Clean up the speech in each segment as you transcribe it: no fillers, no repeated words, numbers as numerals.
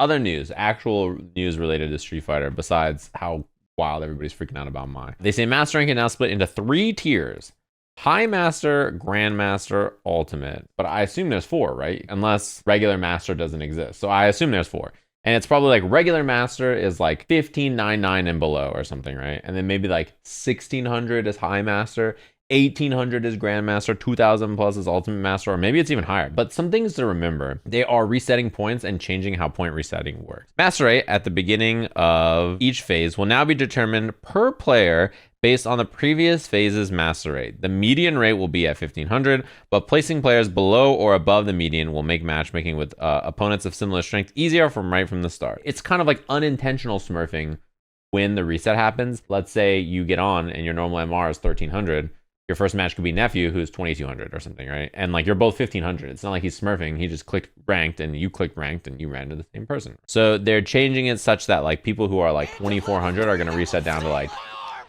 Other news, actual news related to Street Fighter, besides how wild everybody's freaking out about Mai. They say Master Rank is now split into 3 tiers. High Master, Grandmaster, Ultimate. But I assume there's 4, right? Unless regular Master doesn't exist. So I assume there's 4. And it's probably like regular Master is like 1599 and below or something, right? And then maybe like 1600 is High Master. 1800 is Grandmaster, 2000 plus is Ultimate Master, or maybe it's even higher. But some things to remember, they are resetting points and changing how point resetting works. Master rate at the beginning of each phase will now be determined per player based on the previous phase's master rate. The median rate will be at 1500, but placing players below or above the median will make matchmaking with opponents of similar strength easier from right from the start. It's kind of like unintentional smurfing when the reset happens. Let's say you get on and your normal MR is 1300. Your first match could be Nephew, who's 2200 or something, right? And like you're both 1500. It's not like he's smurfing. He just clicked ranked and you clicked ranked and you ran to the same person. So they're changing it such that like people who are like 2400 are going to reset down to like,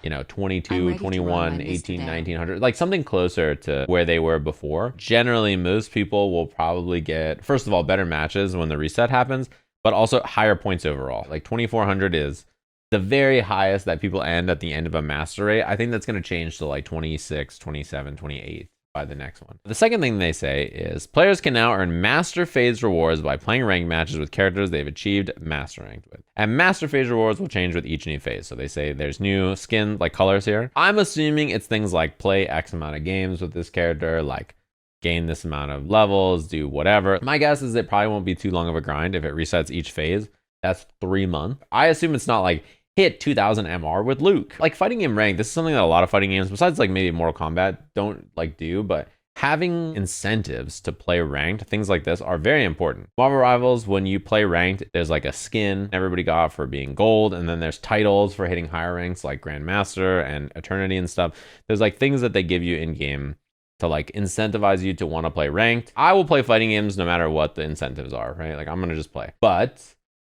you know, 22, 21, 18, 1900, like something closer to where they were before. Generally, most people will probably get, first of all, better matches when the reset happens, but also higher points overall. Like 2400 is the very highest that people end at the end of a master rate. I think that's going to change to like 26, 27, 28 by the next one. The second thing they say is players can now earn master phase rewards by playing ranked matches with characters they've achieved master ranked with. And master phase rewards will change with each new phase. So they say there's new skin, like colors here. I'm assuming it's things like play X amount of games with this character, like gain this amount of levels, do whatever. My guess is it probably won't be too long of a grind if it resets each phase. That's 3 months. I assume it's not like hit 2000 MR with Luke. Like fighting game rank, this is something that a lot of fighting games, besides like maybe Mortal Kombat, don't like do, but having incentives to play ranked, things like this are very important. Marvel Rivals, when you play ranked, there's like a skin everybody got for being gold, and then there's titles for hitting higher ranks like Grandmaster and Eternity and stuff. There's like things that they give you in game to like incentivize you to want to play ranked. I will play fighting games no matter what the incentives are, right? Like I'm gonna just play. But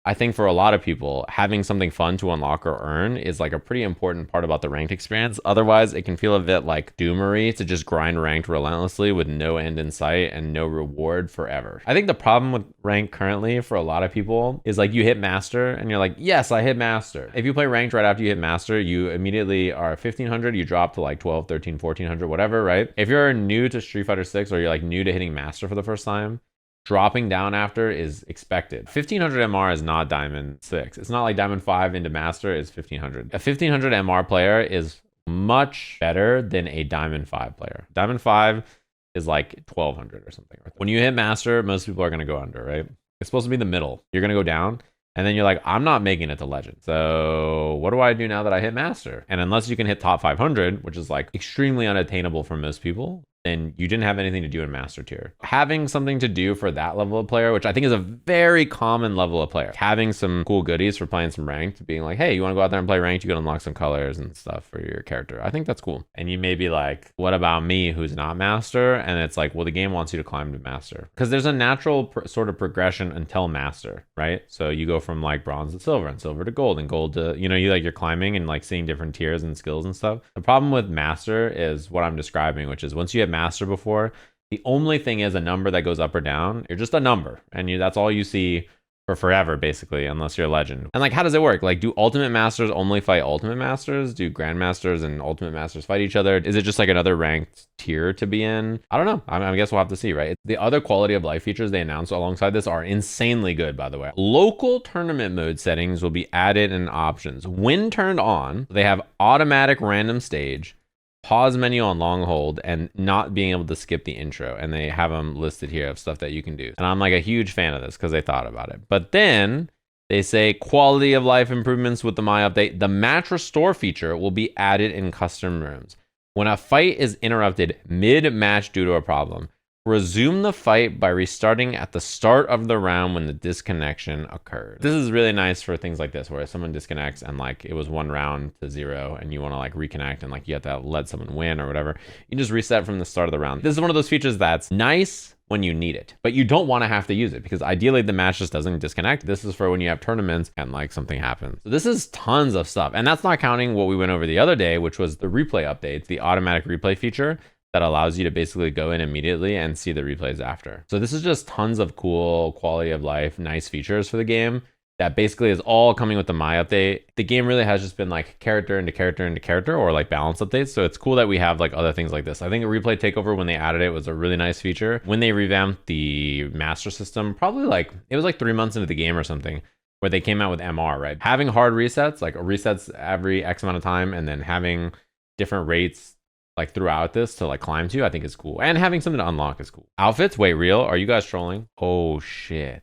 I think for a lot of people, having something fun to unlock or earn is like a pretty important part about the ranked experience. Otherwise, it can feel a bit like doomery to just grind ranked relentlessly with no end in sight and no reward forever. I think the problem with ranked currently for a lot of people is like you hit master and you're like, yes, I hit master. If you play ranked right after you hit master, you immediately are 1500, you drop to like 12, 13, 1400, whatever, right? If you're new to Street Fighter 6 or you're like new to hitting master for the first time, dropping down after is expected. 1500 MR is not Diamond 6. It's not like Diamond 5 into Master is 1500. A 1500 MR player is much better than a Diamond 5 player. Diamond 5 is like 1200 or something. When you hit Master, most people are going to go under, right? It's supposed to be the middle. You're going to go down. And then you're like, I'm not making it to Legend. So what do I do now that I hit Master? And unless you can hit top 500, which is like extremely unattainable for most people, then you didn't have anything to do in Master tier. Having something to do for that level of player, which I think is a very common level of player, having some cool goodies for playing some ranked, being like, hey, you want to go out there and play ranked? You can unlock some colors and stuff for your character. I think that's cool. And you may be like, what about me who's not Master? And it's like, well, the game wants you to climb to Master. Because there's a natural sort of progression until Master, right? So you go from like bronze to silver and silver to gold and gold to, you know, you're climbing and like seeing different tiers and skills and stuff. The problem with Master is what I'm describing, which is once you hit Master before, the only thing is a number that goes up or down. You're just a number, and that's all you see for forever, basically, unless you're a legend. And like, how does it work? Like, do Ultimate Masters only fight Ultimate Masters? Do Grandmasters and Ultimate Masters fight each other? Is it just like another ranked tier to be in? I don't know. I guess we'll have to see, right? The other quality of life features they announced alongside this are insanely good, by the way. Local tournament mode settings will be added in options. When turned on, they have automatic random stage, pause menu on long hold, and not being able to skip the intro. And they have them listed here of stuff that you can do. And I'm like a huge fan of this because they thought about it. But then they say quality of life improvements with the Mai update. The match restore feature will be added in custom rooms. When a fight is interrupted mid-match due to a problem, resume the fight by restarting at the start of the round when the disconnection occurred. This is really nice for things like this, where someone disconnects and like it was 1 round to 0 and you want to like reconnect and like you have to let someone win or whatever. You just reset from the start of the round. This is one of those features that's nice when you need it, but you don't want to have to use it because ideally the match just doesn't disconnect. This is for when you have tournaments and like something happens. So this is tons of stuff. And that's not counting what we went over the other day, which was the replay updates, the automatic replay feature that allows you to basically go in immediately and see the replays after. So this is just tons of cool quality of life, nice features for the game that basically is all coming with the My update. The game really has just been like character into character into character, or like balance updates. So it's cool that we have like other things like this. I think a replay takeover, when they added it, was a really nice feature. When they revamped the master system, probably like, it was like 3 months into the game or something, where they came out with MR, right? Having hard resets, like resets every X amount of time, and then having different rates like throughout this to like climb to, I think is cool. And having something to unlock is cool. Outfits, wait, real? Are you guys trolling? Oh shit.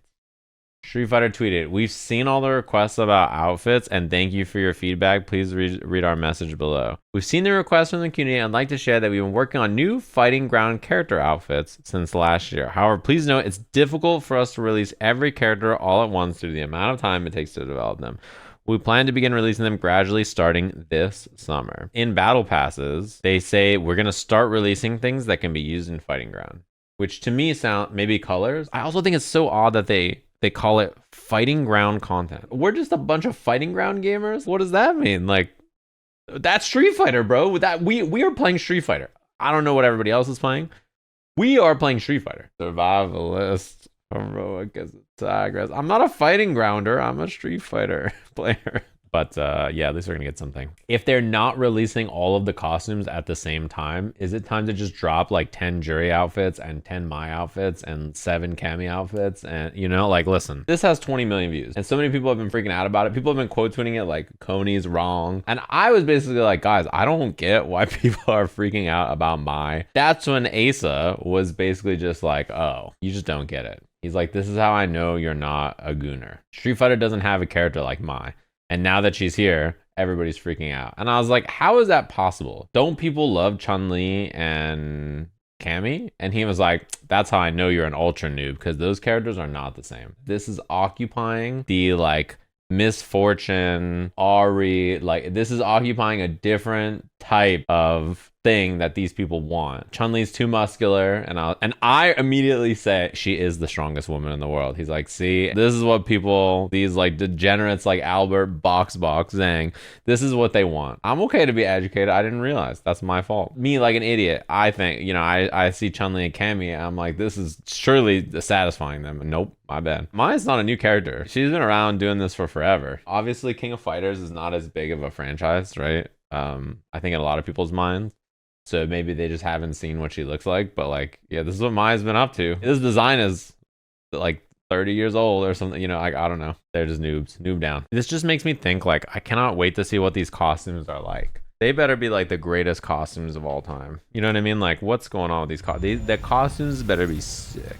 Street Fighter tweeted, "We've seen all the requests about outfits, and thank you for your feedback. Please read our message below. We've seen the requests from the community and I'd like to share that we've been working on new fighting ground character outfits since last year. However, please note it's difficult for us to release every character all at once due to the amount of time it takes to develop them. We plan to begin releasing them gradually starting this summer. In battle passes, they say we're going to start releasing things that can be used in fighting ground," which to me sound maybe colors. I also think it's so odd that they call it fighting ground content. We're just a bunch of fighting ground gamers. What does that mean? Like, that's Street Fighter, bro. That we are playing Street Fighter. I don't know what everybody else is playing. We are playing Street Fighter. Survivalist, heroic as a tigress. I'm not a fighting grounder. I'm a Street Fighter player. But yeah, at least we're gonna get something. If they're not releasing all of the costumes at the same time, is it time to just drop like 10 Jury outfits and 10 My outfits and 7 Cammy outfits? And you know, like, listen, this has 20 million views and so many people have been freaking out about it. People have been quote tweeting it like Coney's wrong. And I was basically like, guys, I don't get why people are freaking out about My. That's when Asa was basically just like, oh, you just don't get it. He's like, this is how I know you're not a gooner. Street Fighter doesn't have a character like My. And now that she's here, everybody's freaking out. And I was like, how is that possible? Don't people love Chun-Li and Cammy? And he was like, that's how I know you're an ultra noob, because those characters are not the same. This is occupying the like Misfortune, Ari, like this is occupying a different type of thing that these people want. Chun-Li's too muscular, and I immediately say she is the strongest woman in the world. He's like, see, this is what people, these like degenerates like Albert Box Zhang, this is what they want. I'm okay to be educated. I didn't realize. That's my fault. Me, like an idiot, I think, you know, I see Chun-Li and Cammy, I'm like, this is surely satisfying them. Nope, my bad. Maya's not a new character. She's been around doing this for forever. Obviously, King of Fighters is not as big of a franchise, right? I think in a lot of people's minds. So maybe they just haven't seen what she looks like. But like, yeah, this is what Maya's been up to. This design is like 30 years old or something, you know, like, I don't know. They're just noobs. Noob down. This just makes me think, like, I cannot wait to see what these costumes are like. They better be like the greatest costumes of all time. You know what I mean? Like, what's going on with these costumes? The costumes better be sick.